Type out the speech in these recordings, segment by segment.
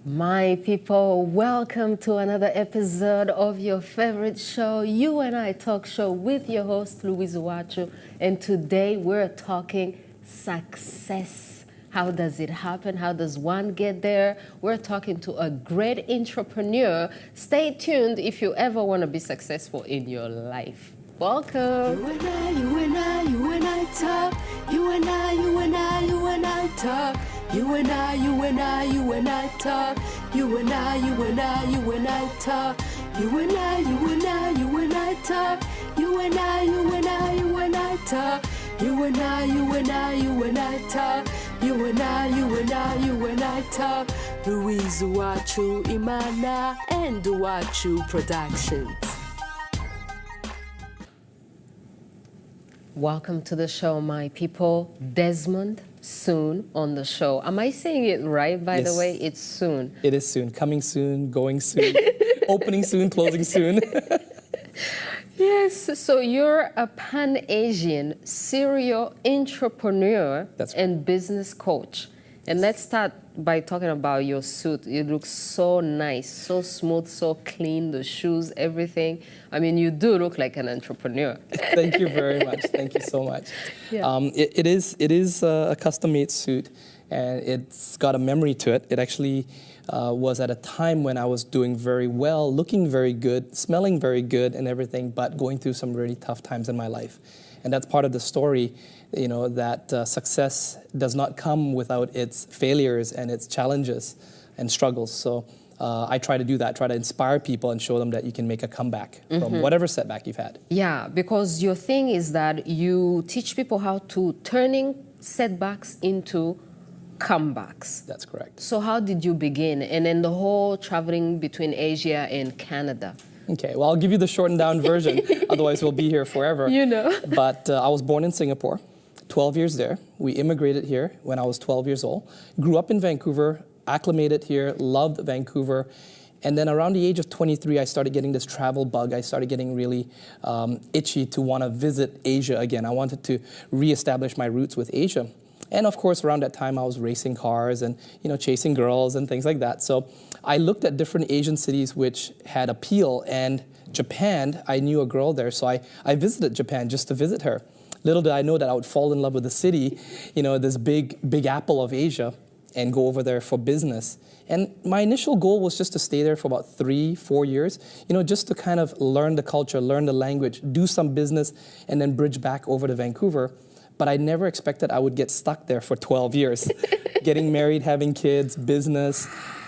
My people, welcome to another episode of your favorite show, You and I Talk Show, with your host, Louise Uwacu. And today we're talking success. How does it happen? How does one get there? We're talking to a great entrepreneur. Stay tuned if you ever want to be successful in your life. Welcome. You and I, you and I, you and I talk. You and I, you and I, you and I talk. You and I, you and I, you and I talk. You and I, you and I, you and I talk. You and I, you and I, you and I talk. You and I, you and I, you and I talk. You and I, you and I, you and I talk. You and I, you and I, you and I talk. Louise Uwacu, Imana, and Uwacu Productions. Welcome to the show, my people. Desmond, soon on the show. Am I saying it right, by the way? It's soon. It is soon. Coming soon, going soon, opening soon, closing soon. Yes, so you're a Pan-Asian serial entrepreneur and business coach. And let's start by talking about your suit. It looks so nice, so smooth, so clean, the shoes, everything. I mean, you do look like an entrepreneur. Thank you very much. Thank you so much. Yeah. It is a custom-made suit, and it's got a memory to it. It actually was at a time when I was doing very well, looking very good, smelling very good and everything, but going through some really tough times in my life. And that's part of the story, you know, that success does not come without its failures and its challenges and struggles. So I try to do that, try to inspire people and show them that you can make a comeback from whatever setback you've had. Yeah, because your thing is that you teach people how to turning setbacks into comebacks. That's correct. So how did you begin? And then the whole traveling between Asia and Canada. Okay, well, I'll give you the shortened down version. Otherwise, we'll be here forever. You know. But I was born in Singapore, 12 years there. We immigrated here when I was 12 years old. Grew up in Vancouver, acclimated here, loved Vancouver. And then around the age of 23, I started getting this travel bug. I started getting really itchy to want to visit Asia again. I wanted to reestablish my roots with Asia. And of course, around that time, I was racing cars and, you know, chasing girls and things like that. So I looked at different Asian cities which had appeal, and Japan, I knew a girl there, so I visited Japan just to visit her. Little did I know that I would fall in love with the city, you know, this big apple of Asia, and go over there for business. And my initial goal was just to stay there for about 3-4 years, you know, just to kind of learn the culture, learn the language, do some business, and then bridge back over to Vancouver. But I never expected I would get stuck there for 12 years. Getting married, having kids, business,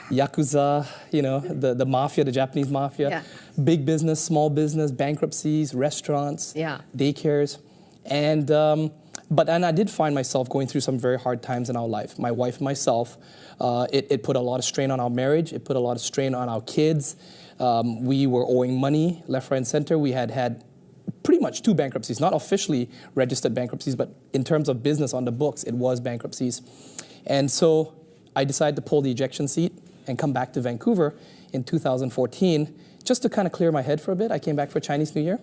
Yakuza, you know, the mafia, the Japanese mafia, big business, small business, bankruptcies, restaurants, daycares. And but I did find myself going through some very hard times in our life. My wife and myself, it put a lot of strain on our marriage. It put a lot of strain on our kids. We were owing money left, right, and center. We had pretty much 2 bankruptcies, not officially registered bankruptcies, but in terms of business on the books, it was bankruptcies. And so I decided to pull the ejection seat and come back to Vancouver in 2014, just to kind of clear my head for a bit. I came back for Chinese New Year.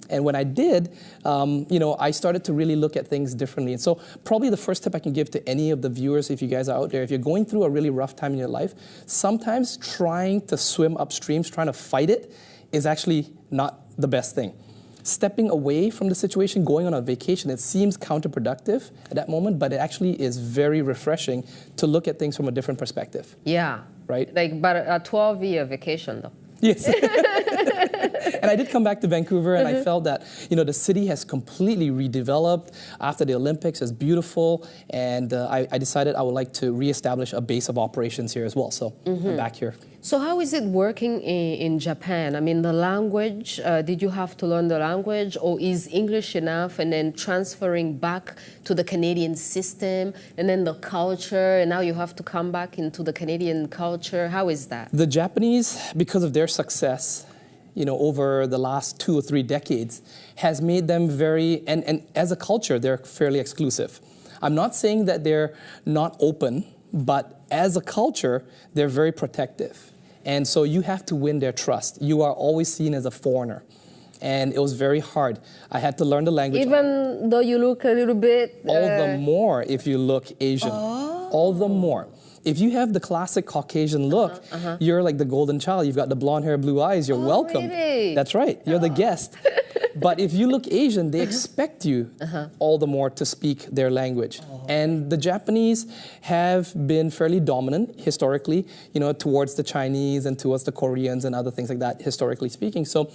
And when I did, you know, I started to really look at things differently. And so probably the first tip I can give to any of the viewers, if you guys are out there, if you're going through a really rough time in your life, sometimes trying to swim upstream, trying to fight it, is actually not the best thing. Stepping away from the situation, going on a vacation, it seems counterproductive at that moment, but it actually is very refreshing to look at things from a different perspective. Yeah. Right? Like, but a 12-year vacation, though. Yes. And I did come back to Vancouver, and I felt that, you know, the city has completely redeveloped after the Olympics. It's beautiful, and I decided I would like to reestablish a base of operations here as well. So I'm back here. So how is it working in Japan? I mean, the language, did you have to learn the language, or is English enough, and then transferring back to the Canadian system, and then the culture, and now you have to come back into the Canadian culture? How is that? The Japanese, because of their success, you know, over the last 2 or 3 decades, has made them very, and as a culture, they're fairly exclusive. I'm not saying that they're not open, but as a culture, they're very protective. And so you have to win their trust. You are always seen as a foreigner. And it was very hard. I had to learn the language. Even though you look a little bit... All the more if you look Asian. All the more. if you have the classic Caucasian look, you're like the golden child. You've got the blonde hair, blue eyes. You're welcome. Really? That's right. You're the guest. But if you look Asian, they expect you all the more to speak their language. And the Japanese have been fairly dominant historically, you know, towards the Chinese and towards the Koreans and other things like that, historically speaking. So,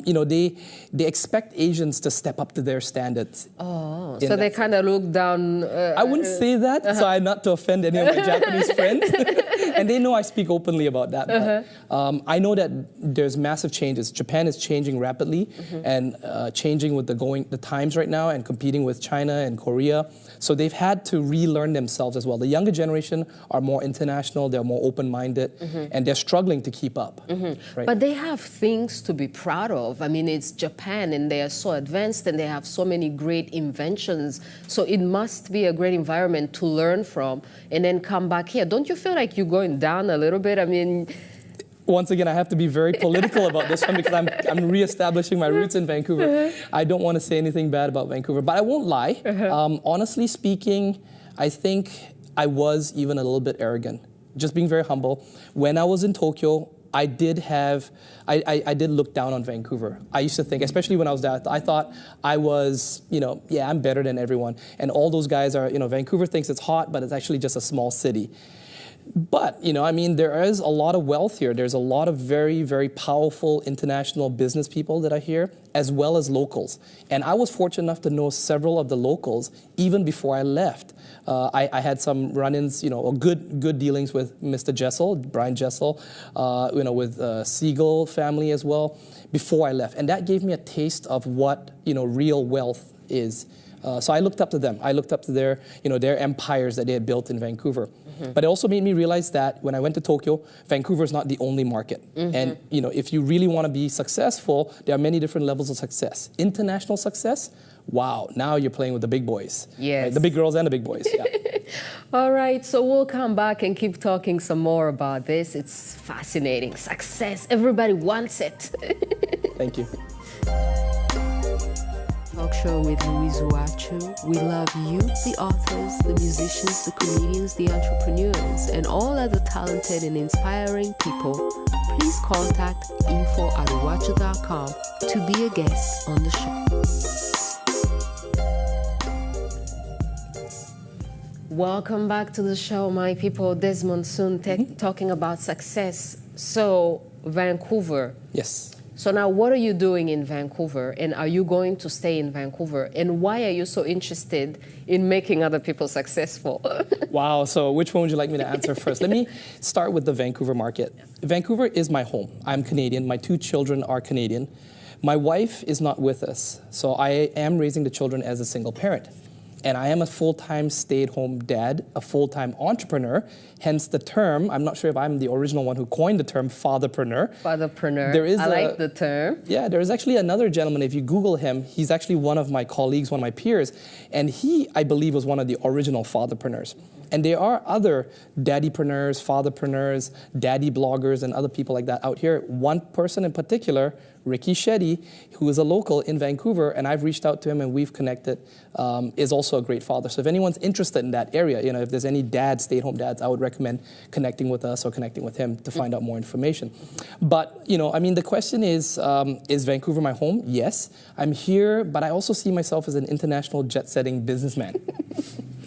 you know, they expect Asians to step up to their standards. Oh, so they kind of look down. I wouldn't say that, so I'm not to offend any of my Japanese friends. And they know I speak openly about that. But, I know that there's massive changes. Japan is changing rapidly and changing with the times right now and competing with China and Korea. So they've had to relearn themselves as well. The younger generation are more international, they're more open-minded, and they're struggling to keep up. Right? But they have things to be proud of. I mean, it's Japan, and they are so advanced, and they have so many great inventions. So it must be a great environment to learn from, and then come back here. Don't you feel like you're going down a little bit? I mean... Once again, I have to be very political about this one because I'm reestablishing my roots in Vancouver. I don't want to say anything bad about Vancouver, but I won't lie. Honestly speaking, I think I was even a little bit arrogant, just being very humble. When I was in Tokyo, I did look down on Vancouver. I used to think, especially when I was there, I thought I was, you know, yeah, I'm better than everyone. And all those guys are, you know, Vancouver thinks it's hot, but it's actually just a small city. But, you know, I mean, there is a lot of wealth here. There's a lot of very, very powerful international business people that are here, as well as locals. And I was fortunate enough to know several of the locals even before I left. I had some run-ins, you know, or good dealings with Mr. Jessel, Brian Jessel, you know, with Siegel family as well, before I left. And that gave me a taste of what, you know, real wealth is. So I looked up to them. I looked up to their, you know, their empires that they had built in Vancouver. But it also made me realize that when I went to Tokyo, Vancouver is not the only market. And, you know, if you really want to be successful, there are many different levels of success. International success, wow, now you're playing with the big boys. Yes. Right? The big girls and the big boys. Yeah. All right, so we'll come back and keep talking some more about this. It's fascinating. Success, everybody wants it. Thank you. Talk show with Louise Uwacu. We love you, the authors, the musicians, the comedians, the entrepreneurs, and all other talented and inspiring people. Please contact info@uwacu.com to be a guest on the show. Welcome back to the show, my people. Desmond soon talking about success. So, Vancouver. Yes. So now what are you doing in Vancouver, and are you going to stay in Vancouver, and why are you so interested in making other people successful? Wow, so which one would you like me to answer first? Let me start with the Vancouver market. Vancouver is my home. I'm Canadian. My 2 children are Canadian. My wife is not with us, so I am raising the children as a single parent. And I am a full-time stay-at-home dad, a full-time entrepreneur, hence the term, I'm not sure if I'm the original one who coined the term fatherpreneur. Fatherpreneur, I like the term. Yeah, there is actually another gentleman, if you Google him, he's actually one of my colleagues, one of my peers, and he, I believe, was one of the original fatherpreneurs. And there are other daddypreneurs, fatherpreneurs, daddy bloggers, and other people like that out here. One person in particular, Ricky Shetty, who is a local in Vancouver, and I've reached out to him and we've connected, is also a great father. So if anyone's interested in that area, you know, if there's any dads, stay-at-home dads, I would recommend connecting with us or connecting with him to find out more information. But, you know, I mean, the question is Vancouver my home? Yes. I'm here, but I also see myself as an international jet-setting businessman.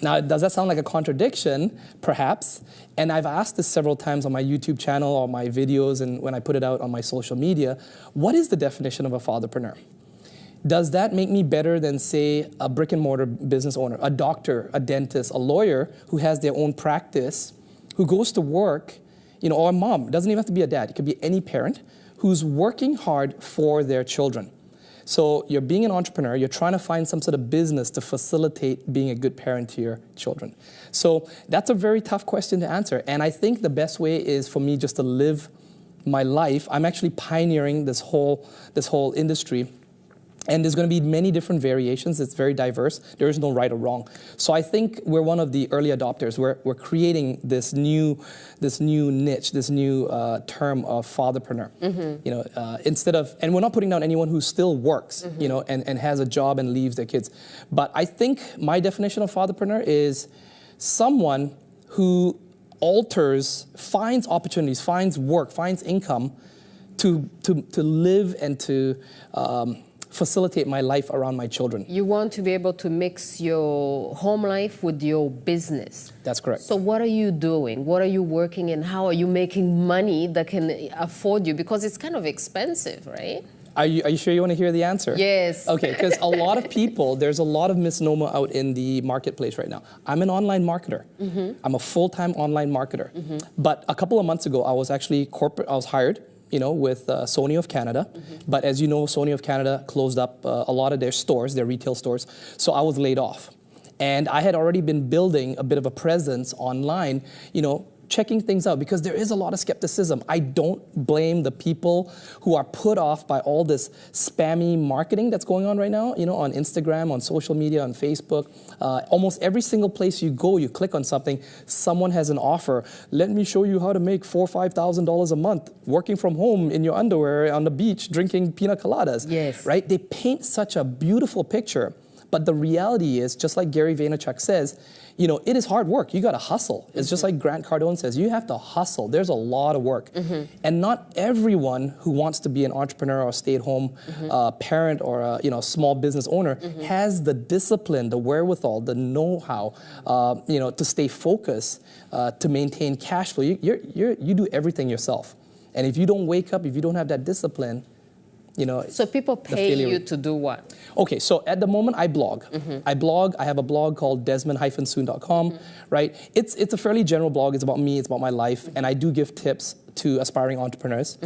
Now, does that sound like a contradiction? Perhaps. And I've asked this several times on my YouTube channel or my videos and when I put it out on my social media, what is the definition of a fatherpreneur? Does that make me better than, say, a brick and mortar business owner, a doctor, a dentist, a lawyer who has their own practice, who goes to work, you know, or a mom, it doesn't even have to be a dad, it could be any parent, who's working hard for their children. So you're being an entrepreneur, you're trying to find some sort of business to facilitate being a good parent to your children. So that's a very tough question to answer. And I think the best way is for me just to live my life. I'm actually pioneering this whole industry. And there's going to be many different variations. It's very diverse. There is no right or wrong. So I think we're one of the early adopters. We're creating this new niche, this new term of fatherpreneur. You know, instead of, and we're not putting down anyone who still works, you know, and has a job and leaves their kids. But I think my definition of fatherpreneur is someone who alters, finds opportunities, finds work, finds income to live and to facilitate my life around my children. You want to be able to mix your home life with your business. That's correct. So what are you doing? What are you working in? How are you making money that can afford you? Because it's kind of expensive, right? Are you sure you want to hear the answer? Yes. Okay, because a lot of people, there's a lot of misnomer out in the marketplace right now. I'm an online marketer. I'm a full-time online marketer. But a couple of months ago, I was actually I was hired, with Sony of Canada. But as you know, Sony of Canada closed up a lot of their stores, their retail stores. So I was laid off. And I had already been building a bit of a presence online, checking things out, because there is a lot of skepticism. I don't blame the people who are put off by all this spammy marketing that's going on right now, on Instagram, on social media, on Facebook. Almost every single place you go, you click on something, someone has an offer. Let me show you how to make $4,000 or $5,000 a month working from home in your underwear on the beach drinking pina coladas. Yes. Right? They paint such a beautiful picture. But the reality is, just like Gary Vaynerchuk says, it is hard work. You got to hustle. It's just like Grant Cardone says, you have to hustle. There's a lot of work. And not everyone who wants to be an entrepreneur or stay-at-home parent or a small business owner has the discipline, the wherewithal, the know-how, to stay focused, to maintain cash flow. You do everything yourself. And if you don't wake up, if you don't have that discipline, so people pay you to do what? Okay, so at the moment I blog. I have a blog called Desmond-soon.com, right? It's a fairly general blog. It's about me, it's about my life, and I do give tips to aspiring entrepreneurs.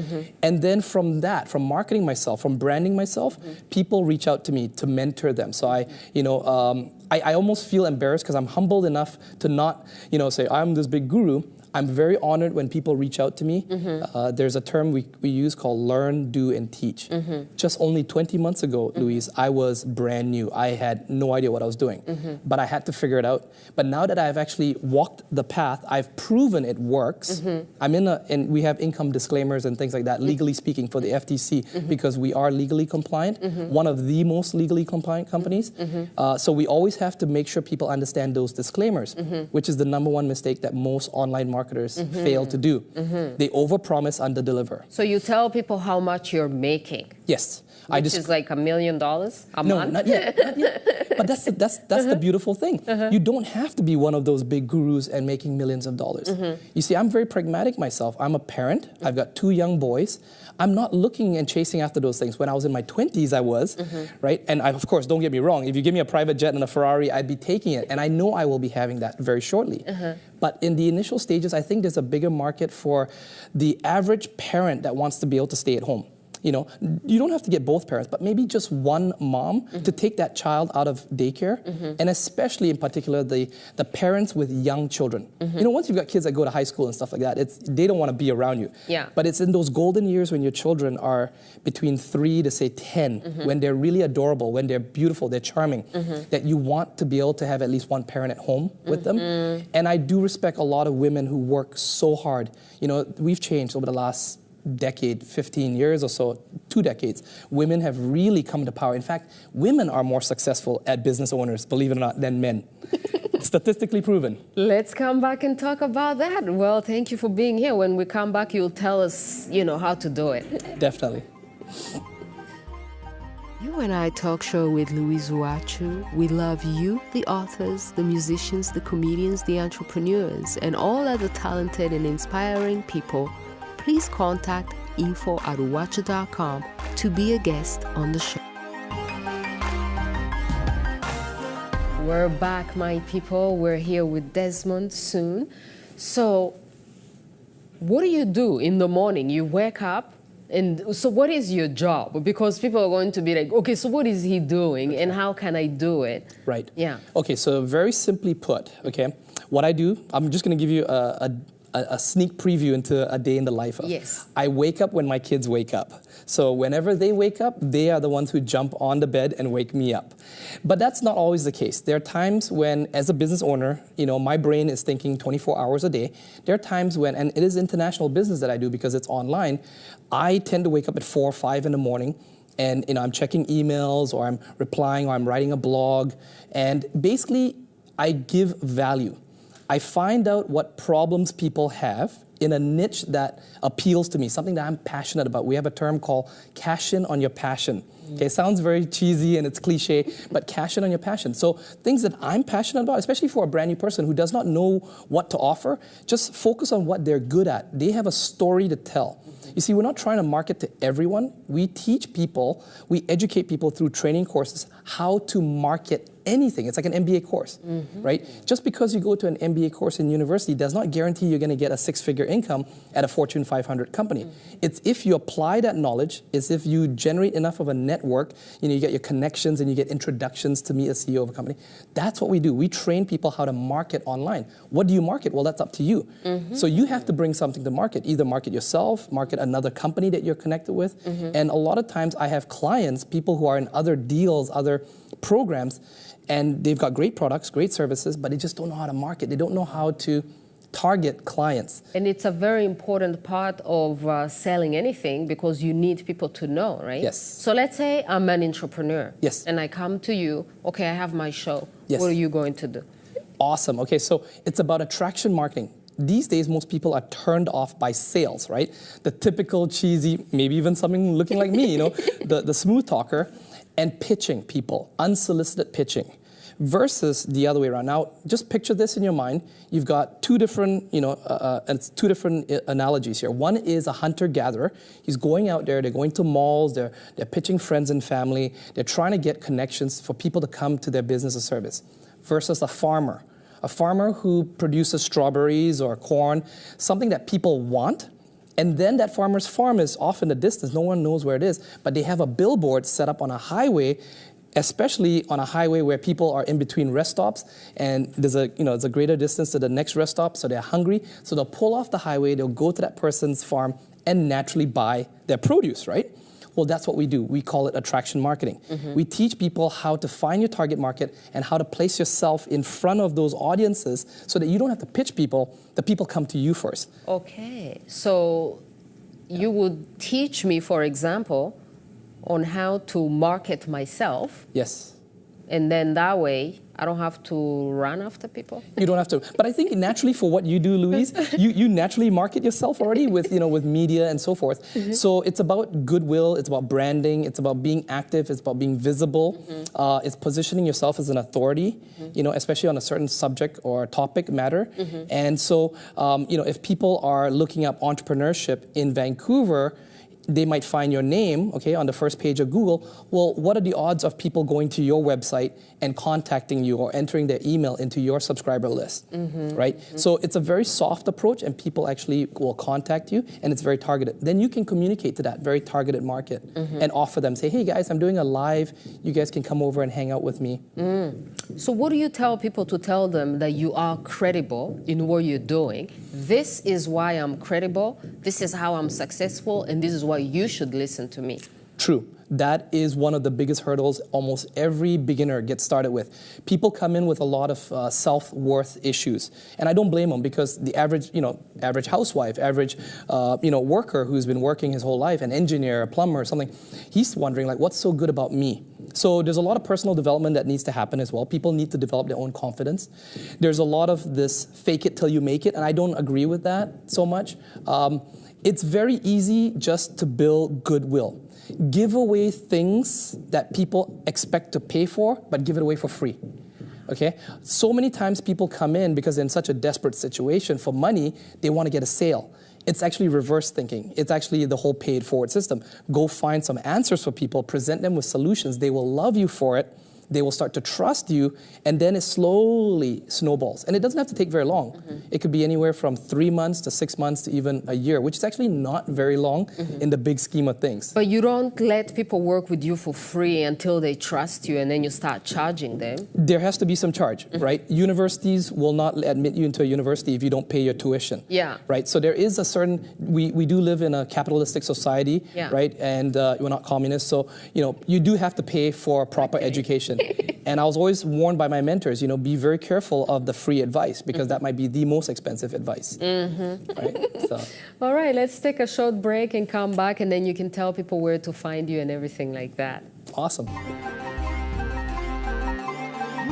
And then from that, from marketing myself, from branding myself, people reach out to me to mentor them. So I almost feel embarrassed because I'm humbled enough to not, say I'm this big guru. I'm very honored when people reach out to me. There's a term we use called learn, do, and teach. Just only 20 months ago, Louise, I was brand new. I had no idea what I was doing, but I had to figure it out. But now that I've actually walked the path, I've proven it works. I'm and we have income disclaimers and things like that, legally speaking, for the FTC, because we are legally compliant, one of the most legally compliant companies. So we always have to make sure people understand those disclaimers, which is the number one mistake that most online marketers fail to do. They overpromise, underdeliver. So you tell people how much you're making. Yes. Which is like $1 million a month? No, not yet. But that's the beautiful thing. You don't have to be one of those big gurus and making millions of dollars. You see, I'm very pragmatic myself. I'm a parent. I've got 2 young boys. I'm not looking and chasing after those things. When I was in my 20s, I was, right? And of course, don't get me wrong. If you give me a private jet and a Ferrari, I'd be taking it. And I know I will be having that very shortly. But in the initial stages, I think there's a bigger market for the average parent that wants to be able to stay at home. You don't have to get both parents, but maybe just one mom to take that child out of daycare, and especially in particular the parents with young children. Once you've got kids that go to high school and stuff like that, they don't want to be around you. Yeah. But it's in those golden years when your children are between 3 to say 10, when they're really adorable, when they're beautiful, they're charming, that you want to be able to have at least one parent at home with them. And I do respect a lot of women who work so hard. We've changed over the last decade, 15 years or so, 2 decades. Women have really come to power. In fact, women are more successful at business owners, believe it or not, than men. Statistically proven. Let's come back and talk about that. Well, thank you for being here. When we come back, you'll tell us, how to do it. Definitely. You and I Talk Show with Louise Uwacu. We love you, the authors, the musicians, the comedians, the entrepreneurs, and all other talented and inspiring people. Please contact info@uwacu.com to be a guest on the show. We're back, my people. We're here with Desmond soon. So, what do you do in the morning? You wake up, and so what is your job? Because people are going to be like, okay, so what is he doing, and how can I do it? Right. Yeah. Okay, so very simply put, okay, what I do, I'm just going to give you a sneak preview into a day in the life of. Yes. I wake up when my kids wake up. So whenever they wake up, they are the ones who jump on the bed and wake me up. But that's not always the case. There are times when, as a business owner, my brain is thinking 24 hours a day. There are times when, and it is international business that I do because it's online, I tend to wake up at 4 or 5 in the morning. And I'm checking emails, or I'm replying, or I'm writing a blog. And basically, I give value. I find out what problems people have in a niche that appeals to me, something that I'm passionate about. We have a term called cash in on your passion. Okay, sounds very cheesy and it's cliche, but cash in on your passion. So things that I'm passionate about, especially for a brand new person who does not know what to offer, just focus on what they're good at. They have a story to tell. You see, we're not trying to market to everyone. We teach people, we educate people through training courses how to market anything. It's like an MBA course, right? Just because you go to an MBA course in university does not guarantee you're going to get a six-figure income at a Fortune 500 company. It's if you apply that knowledge, it's if you generate enough of a network, you get your connections and you get introductions to meet a CEO of a company. That's what we do. We train people how to market online. What do you market? Well, that's up to you. So you have to bring something to market. Either market yourself, market another company that you're connected with. And a lot of times I have clients, people who are in other deals, other programs, and they've got great products, great services, but they just don't know how to market. They don't know how to target clients. And it's a very important part of selling anything because you need people to know, right? Yes. So let's say I'm an entrepreneur. Yes. And I come to you, okay, I have my show. Yes. What are you going to do? Awesome. Okay, so it's about attraction marketing. These days, most people are turned off by sales, right? The typical cheesy, maybe even something looking like me, the smooth talker, and pitching people, unsolicited pitching, versus the other way around. Now, just picture this in your mind. You've got two different, two different analogies here. One is a hunter-gatherer. He's going out there. They're going to malls. They're pitching friends and family. They're trying to get connections for people to come to their business or service, versus a farmer. A farmer who produces strawberries or corn, something that people want. And then that farmer's farm is off in the distance. No one knows where it is. But they have a billboard set up on a highway, especially on a highway where people are in between rest stops. And there's a greater distance to the next rest stop. So they're hungry. So they'll pull off the highway. They'll go to that person's farm and naturally buy their produce, right? Well, that's what we do. We call it attraction marketing. We teach people how to find your target market and how to place yourself in front of those audiences so that you don't have to pitch people, the people come to you first. Okay, so you would teach me, for example, on how to market myself. Yes. And then that way, I don't have to run after people? You don't have to. But I think naturally for what you do, Louise, you naturally market yourself already with, with media and so forth. So it's about goodwill, it's about branding, it's about being active, it's about being visible, it's positioning yourself as an authority, especially on a certain subject or topic matter. And so, if people are looking up entrepreneurship in Vancouver, they might find your name, on the first page of Google. Well, what are the odds of people going to your website and contacting you or entering their email into your subscriber list, right? So it's a very soft approach, and people actually will contact you, and it's very targeted. Then you can communicate to that very targeted market and offer them, say, hey guys, I'm doing a live. You guys can come over and hang out with me. So what do you tell people to tell them that you are credible in what you're doing? This is why I'm credible. This is how I'm successful, and this is why you should listen to me. True. That is one of the biggest hurdles almost every beginner gets started with. People come in with a lot of self-worth issues. And I don't blame them, because the average housewife, average worker who's been working his whole life, an engineer, a plumber, or something, he's wondering, like, what's so good about me? So there's a lot of personal development that needs to happen as well. People need to develop their own confidence. There's a lot of this fake it till you make it, and I don't agree with that so much. It's very easy just to build goodwill. Give away things that people expect to pay for, but give it away for free. Okay? So many times people come in because they're in such a desperate situation for money, they want to get a sale. It's actually reverse thinking. It's actually the whole paid forward system. Go find some answers for people, present them with solutions. They will love you for it. They will start to trust you, and then it slowly snowballs. And it doesn't have to take very long. It could be anywhere from 3 months to 6 months to even a year, which is actually not very long in the big scheme of things. But you don't let people work with you for free until they trust you, and then you start charging them. There has to be some charge, right? Universities will not admit you into a university if you don't pay your tuition. Yeah. Right? So there is a certain, we do live in a capitalistic society, right? And we're not communists, so you do have to pay for proper education. And I was always warned by my mentors, be very careful of the free advice, because that might be the most expensive advice. Right? So. All right, let's take a short break and come back, and then you can tell people where to find you and everything like that. Awesome.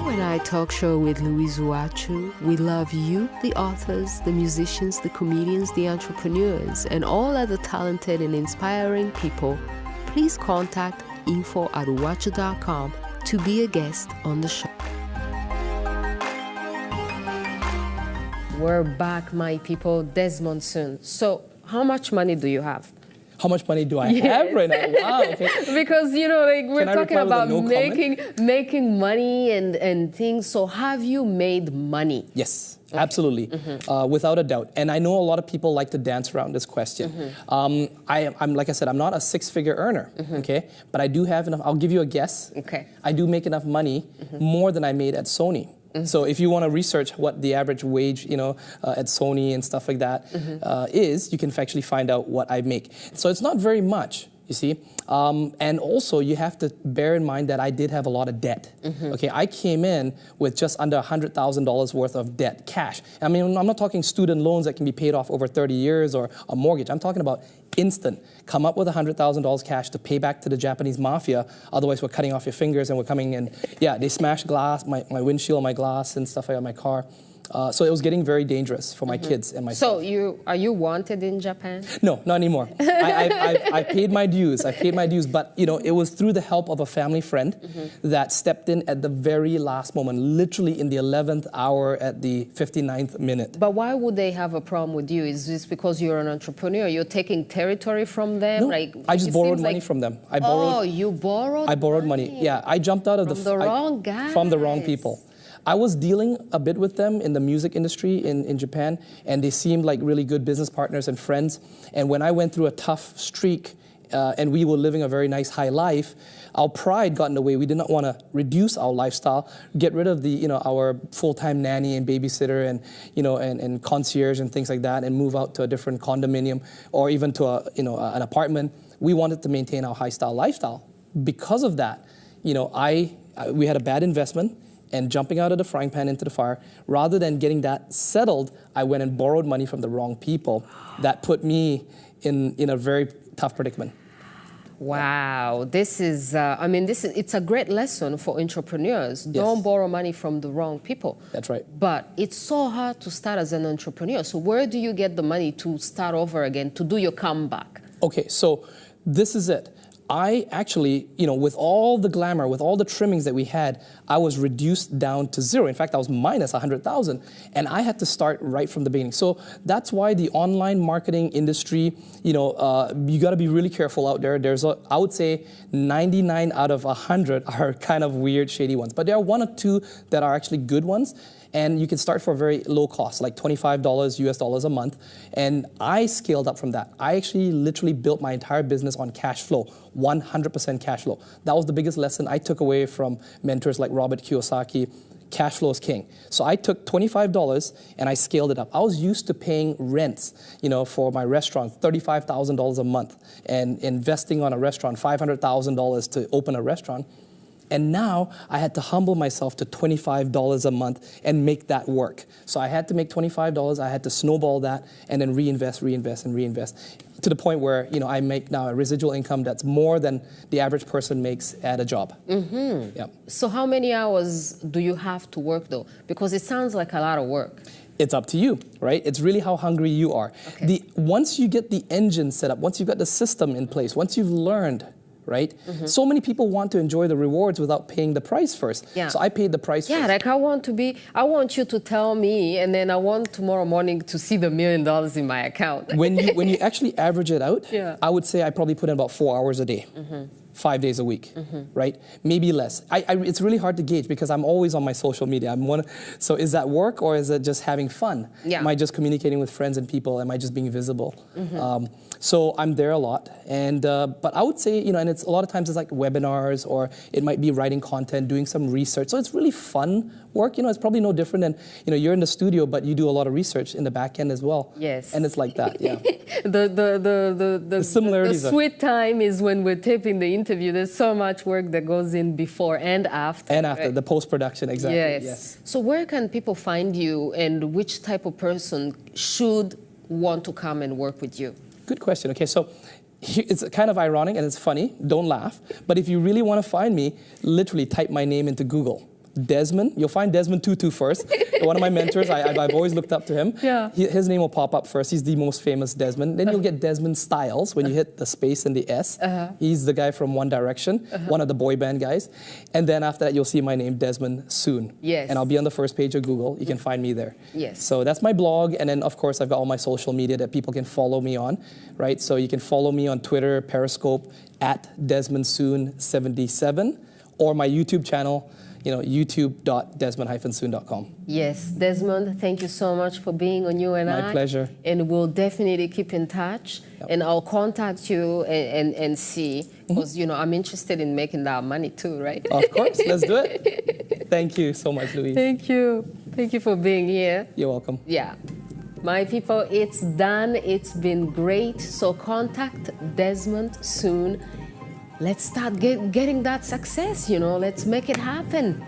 You and I Talk Show with Louise Uwacu. We love you, the authors, the musicians, the comedians, the entrepreneurs, and all other talented and inspiring people. Please contact info@uwacu.com to be a guest on the show. We're back, my people. Desmond soon. So, how much money do you have? How much money do I have right now? Wow, okay. Because, you know, like we're Can I talking reply with a about no comment? making money and things. So, have you made money? Yes, absolutely, without a doubt. And I know a lot of people like to dance around this question. I'm like I said, I'm not a six-figure earner, okay? But I do have enough. I'll give you a guess. Okay. I do make enough money, more than I made at Sony. So if you want to research what the average wage, at Sony and stuff like that is, you can actually find out what I make. So it's not very much, you see. And also you have to bear in mind that I did have a lot of debt. Okay, I came in with just under $100,000 worth of debt, cash. I mean, I'm not talking student loans that can be paid off over 30 years or a mortgage. I'm talking about instant. Come up with $100,000 cash to pay back to the Japanese mafia. Otherwise, we're cutting off your fingers and we're coming in. Yeah, they smashed glass, my windshield, my glass and stuff like that, my car. So it was getting very dangerous for my kids and myself. So are you wanted in Japan? No, not anymore. I paid my dues. I paid my dues, but it was through the help of a family friend that stepped in at the very last moment, literally in the 11th hour at the 59th minute. But why would they have a problem with you? Is this because you're an entrepreneur? You're taking territory from them? No, like I just borrowed money from them. You borrowed? I borrowed money. Yeah, I jumped out of the wrong guys. From the wrong people. I was dealing a bit with them in the music industry in Japan, and they seemed like really good business partners and friends. And when I went through a tough streak, and we were living a very nice high life, our pride got in the way. We did not want to reduce our lifestyle, get rid of the our full-time nanny and babysitter and and concierge and things like that, and move out to a different condominium or even to an apartment. We wanted to maintain our high-style lifestyle. Because of that, we had a bad investment. And jumping out of the frying pan into the fire, rather than getting that settled, I went and borrowed money from the wrong people. That put me in a very tough predicament. Wow, this is, it's a great lesson for entrepreneurs. Yes. Don't borrow money from the wrong people. That's right. But it's so hard to start as an entrepreneur. So where do you get the money to start over again, to do your comeback? Okay, so this is it. I actually, with all the glamour, with all the trimmings that we had, I was reduced down to zero. In fact, I was minus 100,000, and I had to start right from the beginning. So that's why the online marketing industry, you got to be really careful out there. I would say 99 out of 100 are kind of weird, shady ones, but there are one or two that are actually good ones. And you can start for a very low cost, like $25 US a month. And I scaled up from that. I actually literally built my entire business on cash flow, 100% cash flow. That was the biggest lesson I took away from mentors like Robert Kiyosaki. Cash flow is king. So I took $25 and I scaled it up. I was used to paying rents, for my restaurant, $35,000 a month, and investing on a restaurant, $500,000 to open a restaurant. And now I had to humble myself to $25 a month and make that work. So I had to make $25, I had to snowball that and then reinvest, to the point where, I make now a residual income that's more than the average person makes at a job. Yeah. So how many hours do you have to work though? Because it sounds like a lot of work. It's up to you, right? It's really how hungry you are. Okay. Once you get the engine set up, once you've got the system in place, once you've learned, right? So many people want to enjoy the rewards without paying the price first. Yeah. So I paid the price first. Yeah, like I want you to tell me, and then I want tomorrow morning to see the $1 million in my account. When you actually average it out, yeah. I would say I probably put in about 4 hours a day. 5 days a week, right? Maybe less. It's really hard to gauge because I'm always on my social media. So is that work or is it just having fun? Yeah. Am I just communicating with friends and people? Am I just being visible? So I'm there a lot. And but I would say, and it's a lot of times it's like webinars or it might be writing content, doing some research. So it's really fun work. It's probably no different than, you're in the studio, but you do a lot of research in the back end as well. Yes. And it's like that, yeah. The similarities. The sweet time is when we're taping the interview. There's so much work that goes in before and after. And after, the post-production, exactly. Yes. So where can people find you and which type of person should want to come and work with you? Good question. Okay, so it's kind of ironic and it's funny. Don't laugh. But if you really want to find me, literally type my name into Google. Desmond. You'll find Desmond Tutu first. One of my mentors. I've always looked up to him. Yeah. His name will pop up first. He's the most famous Desmond. Then you'll get Desmond Styles when you hit the space and the S. He's the guy from One Direction, one of the boy band guys. And then after that, you'll see my name, Desmond, soon. Yes. And I'll be on the first page of Google. You can find me there. Yes. So that's my blog. And then, of course, I've got all my social media that people can follow me on, right? So you can follow me on Twitter, Periscope, at DesmondSoon77, or my YouTube channel, youtube.desmond-soon.com. Yes, Desmond, thank you so much for being on You and I. My pleasure. And we'll definitely keep in touch. Yep. And I'll contact you and see, because, I'm interested in making that money too, right? Of course, let's do it. Thank you so much, Louise. Thank you. Thank you for being here. You're welcome. Yeah. My people, it's done. It's been great. So contact Desmond soon. Let's start getting that success, Let's make it happen.